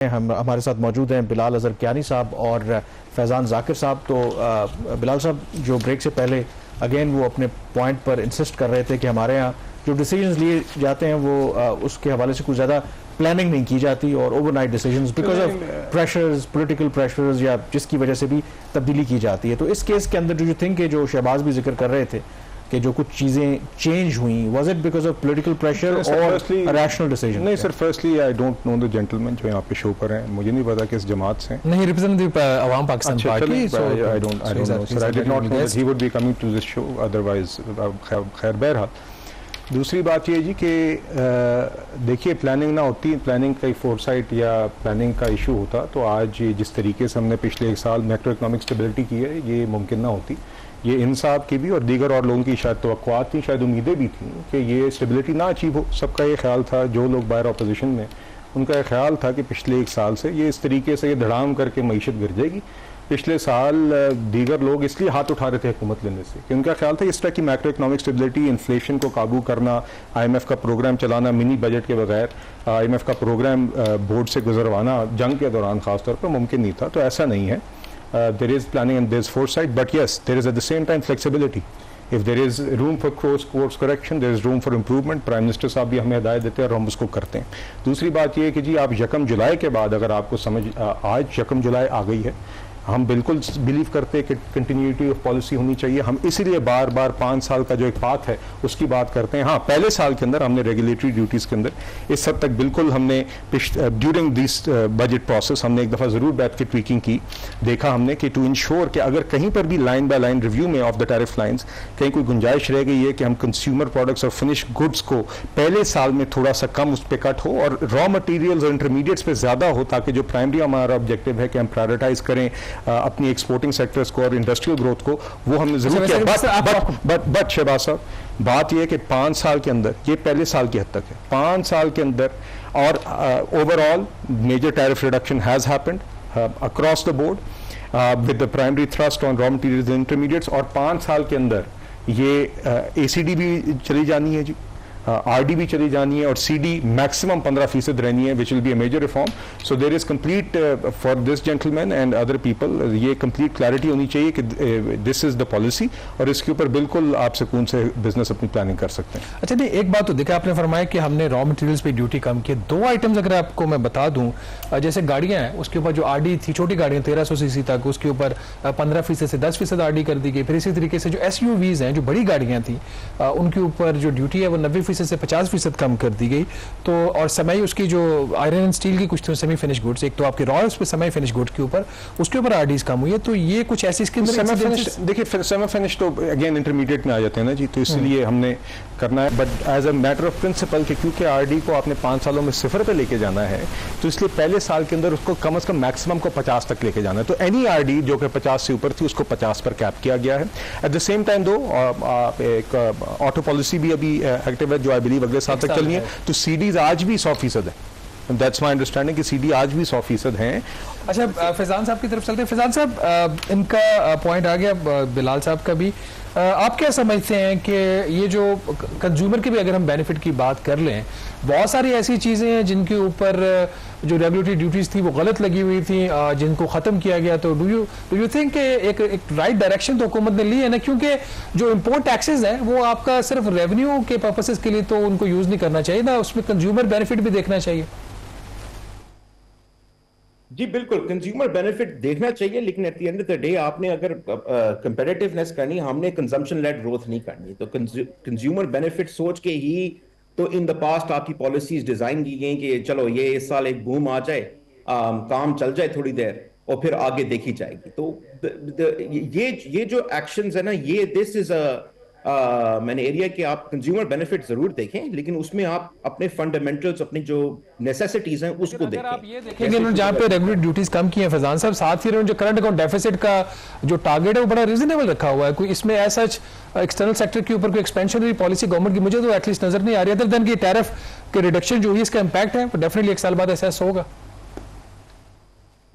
हम हमारे साथ मौजूद हैं बिलाल अजहर कियानी साहब और फैज़ान जाकिर साहब। तो बिलाल साहब, जो ब्रेक से पहले अगेन वो अपने पॉइंट पर इंसिस्ट कर रहे थे कि हमारे यहाँ जो डिसीजंस लिए जाते हैं वो उसके हवाले से कुछ ज़्यादा प्लानिंग नहीं की जाती और overnight decisions because of pressures, political pressures या जिसकी वजह से भी तब्दीली की जाती है। तो इस केस के अंदर डू यू थिंक कि जो शहबाज भी जिक्र कर रहे थे कि जो कुछ चीजें चेंज हुई, was it because of political pressure और रैशनल डिसीजन? नहीं sir, firstly I don't know the gentleman जो यहाँ पे शो पर हैं, मुझे नहीं पता किस जमात से नहीं, रिप्रेजेंटेटिव अवाम Pakistan party. I don't know sir, I did not know that he would be coming to this show, otherwise खैर बहरहाल। दूसरी बात ये जी कि देखिए, प्लानिंग ना होती, प्लानिंग का फोरसाइट या प्लानिंग का इशू होता तो आज जिस तरीके से हमने पिछले एक साल मैक्रो इकनॉमिक स्टेबिलिटी की है, ये मुमकिन ना होती। ये इंसाफ की भी और दीगर और लोगों की शायद तवक्कुआत थी, शायद उम्मीदें भी थी कि ये स्टेबिलिटी ना अचीव हो। सबका ये ख्याल था, जो लोग बाहर अपोजिशन में, उनका ये ख्याल था कि पिछले एक साल से ये इस तरीके से ये धड़ाम करके मईशत गिर जाएगी। पिछले साल दीगर लोग इसलिए हाथ उठा रहे थे हुकूमत लेने से कि उनका ख्याल था इस तरह की मैक्रो इकनॉमिक स्टेबिलिटी, इन्फ्लेशन को काबू करना, IMF का प्रोग्राम चलाना मिनी बजट के बगैर, IMF का प्रोग्राम बोर्ड से गुजरवाना जंग के दौरान खासतौर पर मुमकिन नहीं था। तो ऐसा नहीं है। There is planning and there is foresight, but yes, there is at the same time flexibility. If there is room for course correction, there is room for improvement. Prime minister साहब भी हमें हिदायत देते हैं और हम उसको करते हैं। दूसरी बात यह है कि जी आप 1 जुलाई के बाद अगर आपको समझ आज 1 जुलाई आ गई है, हम बिल्कुल बिलीव करते हैं कि कंटिन्यूटी ऑफ पॉलिसी होनी चाहिए। हम इसीलिए बार बार 5 साल का जो एक पाथ है उसकी बात करते हैं। हाँ, पहले साल के अंदर हमने रेगुलेटरी ड्यूटीज़ के अंदर इस हद तक बिल्कुल हमने ड्यूरिंग दिस बजट प्रोसेस हमने एक दफ़ा ज़रूर बैठ के ट्वीकिंग की। देखा हमने कि टू इंश्योर कि अगर कहीं पर भी लाइन बाय लाइन रिव्यू में ऑफ द टैरिफ लाइन्स कहीं कोई गुंजाइश रह गई है कि हम कंज्यूमर प्रोडक्ट्स और फिनिश गुड्स को पहले साल में थोड़ा सा कम उस पर कट हो और रॉ मटीरियल्स और इंटरमीडिएट्स पे ज़्यादा हो, ताकि जो प्राइमरी हमारा ऑब्जेक्टिव है कि हम प्रायोरिटाइज करें अपनी एक्सपोर्टिंग सेक्टर्स को और इंडस्ट्रियल ग्रोथ को, वो हमने जरूर किया। बट शहबाज साहब, बात यह है कि 5 साल के अंदर, ये पहले साल की हद तक है, 5 साल के अंदर और overall major tariff reduction has happened across the board with the primary thrust on raw materials and intermediates. और 5 साल के अंदर ये ACD भी चली जानी है जी, RD भी चली जानी है और CD मैक्सिमम 15% रहनी है, which will be a major reform. So there is complete for this gentleman and other people, ये कंप्लीट क्लैरिटी होनी चाहिए कि दिस इज द पॉलिसी और इसके ऊपर बिल्कुल आप सुकून से बिजनेस अपनी प्लानिंग कर सकते हैं। अच्छा, नहीं, एक बात तो देखा आपने फरमाया कि हमने रॉ मटेरियल्स पे ड्यूटी कम की। 2 आइटम्स अगर आपको मैं बता दूं, जैसे गाड़ियां हैं उसके ऊपर जो RD थी, छोटी गाड़ियां 1300 cc तक, उसके ऊपर 15% से 10% RD कर दी गई। फिर इसी तरीके से जो SUVs हैं, जो बड़ी गाड़ियां थी, उनके ऊपर जो ड्यूटी है वो 90% से 50% कम कर दी गई। तो और समय उसकी जो आयरन एंड स्टील की कुछ तो सेमी फिनिश गुड्स, एक तो आपके रॉ उस पे सेमी फिनिश गुड्स के ऊपर, उसके ऊपर RDs कम हुई है। तो ये कुछ ऐसी इसके अंदर देखिए, सेमी फिनिश तो अगेन इंटरमीडिएट में आ जाते हैं ना जी, तो इसलिए हमने करना है। But as a matter of principle कि क्योंकि RD को आपने 5 सालों में 0 पे लेके जाना है, तो इसलिए पहले साल के अंदर उसको कम से कम मैक्सिमम को 50 तक लेके जाना है। तो एनी RD जो कि 50 से ऊपर थी उसको 50 पर कैप किया गया है। एट द सेम टाइम दो एक ऑटो पॉलिसी भी अभी एक्टिव है जो आई बिलीव अगले साल तक चलनी है। तो CDs आज भी 100% है। दैट्स माई अंडरस्टैंडिंग कि CD आज भी 100% हैं। अच्छा, फैजान साहब की तरफ चलते हैं। फैजान साहब, इनका पॉइंट आ गया, बिलाल साहब का भी। आप क्या समझते हैं कि ये जो कंज्यूमर के भी अगर हम बेनिफिट की बात कर लें, बहुत सारी ऐसी चीज़ें हैं जिनके ऊपर जो रेगुलेटरी ड्यूटीज़ थी वो गलत लगी हुई थी, जिनको ख़त्म किया गया। तो डू यू थिंक एक राइट डायरेक्शन तो हुकूमत ने ली है ना? क्योंकि जो इम्पोर्ट टैक्सेस हैं वो आपका सिर्फ रेवेन्यू के पर्पसेस के लिए तो उनको यूज़ नहीं करना चाहिए ना, उसमें कंज्यूमर बेनिफिट भी देखना चाहिए। जी बिल्कुल, कंज्यूमर बेनिफिट देखना चाहिए, लेकिन at the end of the day आपने अगर कंपेटिटिवनेस करनी, हमने कंजम्पशन लेड ग्रोथ नहीं करनी। तो कंज्यूमर बेनिफिट सोच के ही तो इन द पास्ट आपकी पॉलिसीज डिजाइन की गई कि चलो ये इस साल एक बूम आ जाए, काम चल जाए थोड़ी देर और फिर आगे देखी जाएगी। तो ये जो एक्शंस है ना, ये दिस इज मैंने एरिया कि आप कंज्यूमर बेनिफिट जरूर देखें, लेकिन उसमें आप अपने फंडामेंटल्स, अपनी जो नेसेसिटीज हैं उसको देखें। आप ये देखेंगे जहां पे रेगुलेटरी ड्यूटीज कम की हैं फैजान साहब, साथ ही जो करंट अकाउंट डेफिसिट का जो टारगेट है वो बड़ा रीजनेबल रखा हुआ है। कोई इसमें ऐसा एक्सटर्नल सेक्टर के ऊपर कोई एक्सपेंशनरी पॉलिसी गवर्नमेंट की मुझे तो एटलीस्ट नजर नहीं आ रही, अदर देन कि टैरिफ के रिडक्शन जो है इसका इंपैक्ट है वो डेफिनेटली 1 साल बाद असेस होगा।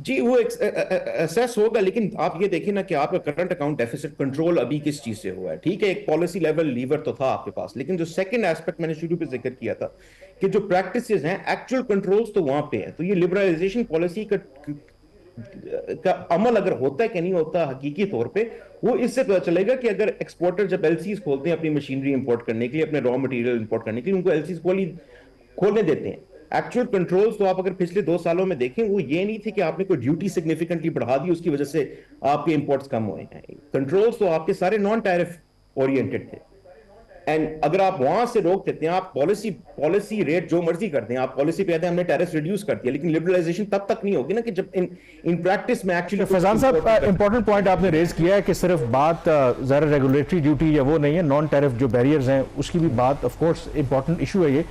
जी वो असेस होगा, लेकिन आप ये देखिए ना कि आपका करंट अकाउंट डेफिसिट कंट्रोल अभी किस चीज से हुआ है। ठीक है, एक पॉलिसी लेवल लीवर तो था आपके पास, लेकिन जो सेकंड एस्पेक्ट मैंने शुरू पे जिक्र किया था कि जो प्रैक्टिसेस हैं एक्चुअल कंट्रोल्स तो वहां पे है। तो ये लिबरलाइजेशन पॉलिसी का अमल अगर होता है कि नहीं होता हकीकी तौर पे, वो इससे पता चलेगा कि अगर एक्सपोर्टर जब एलसीज खोलते हैं अपनी मशीनरी इंपोर्ट करने के लिए, अपने रॉ मटेरियल इंपोर्ट करने के लिए, उनको एलसीज खोलने देते हैं। एक्चुअल कंट्रोल्स तो आप अगर पिछले 2 सालों में देखें, वो ये नहीं थे कि आपने कोई ड्यूटी सिग्निफिकेंटली बढ़ा दी उसकी वजह से आपके इंपोर्ट्स कम हुए हैं। कंट्रोल्स तो आपके सारे नॉन टैरिफ ओरिएंटेड थे। एंड अगर आप वहां से रोक देते हैं, आप पॉलिसी रेट जो मर्जी करते हैं, आप पॉलिसी पे कहते हैं हमने टैरिफ रिड्यूस कर दिया, लेकिन लिबरलाइजेशन तब तक नहीं होगी ना कि जब इन प्रैक्टिस में एक्चुअली। फैजान साहब, इंपॉर्टेंट पॉइंट आपने रेज किया है कि सिर्फ बात ज़रा रेगुलेटरी ड्यूटी या वो नहीं है, नॉन टैरिफ जो बैरियर्स हैं उसकी भी बात, ऑफ कोर्स इंपॉर्टेंट इशू है ये।